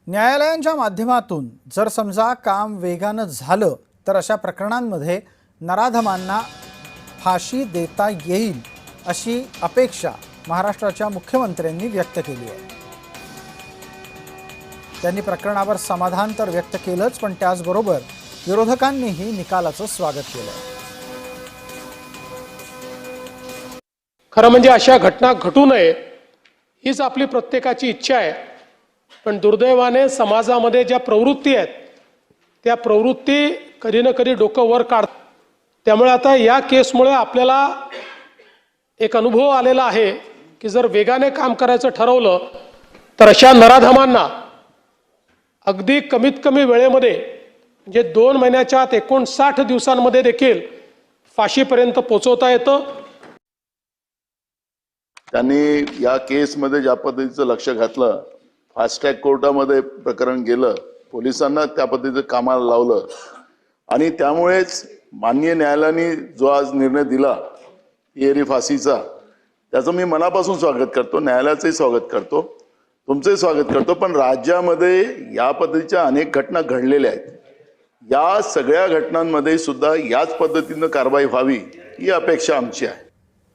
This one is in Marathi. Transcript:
न्यायालयांच्या माध्यमातून जर समजा काम वेगानं झालं तर अशा प्रकरणांमध्ये नराधमांना फाशी देता येईल अशी अपेक्षा महाराष्ट्राच्या मुख्यमंत्र्यांनी व्यक्त केली आहे। त्यांनी प्रकरणावर समाधान तर व्यक्त केलंच, पण त्याचबरोबर विरोधकांनीही निकालाचं स्वागत केलं। खरं म्हणजे अशा घटना घटू नये हीच आपली प्रत्येकाची इच्छा आहे, पण दुर्दैवाने समाजामध्ये ज्या प्रवृत्ती आहेत त्या प्रवृत्ती कधी ना कधी डोकं वर काढतात। त्यामुळे आता या केसमुळे आपल्याला एक अनुभव आलेला आहे की जर वेगाने काम करायचं ठरवलं तर अशा नराधमांना अगदी कमीत कमी वेळेमध्ये म्हणजे 2 महिन्याच्या आत 59 दिवसांमध्ये देखील फाशीपर्यंत पोहोचवता येतं। त्यांनी या केसमध्ये ज्या पद्धतीचं लक्ष घातलं, फास्ट ट्रॅक कोर्टामध्ये प्रकरण गेलं, पोलिसांना त्या पद्धतीचं कामाला लावलं आणि त्यामुळेच माननीय न्यायालयाने जो आज निर्णय दिला तिहेरी फाशीचा, त्याचं मी मनापासून स्वागत करतो, न्यायालयाचंही स्वागत करतो, तुमचंही स्वागत करतो। पण राज्यामध्ये या पद्धतीच्या अनेक घटना घडलेल्या आहेत, या सगळ्या घटनांमध्ये सुद्धा याच पद्धतीनं कारवाई व्हावी ही अपेक्षा आमची आहे।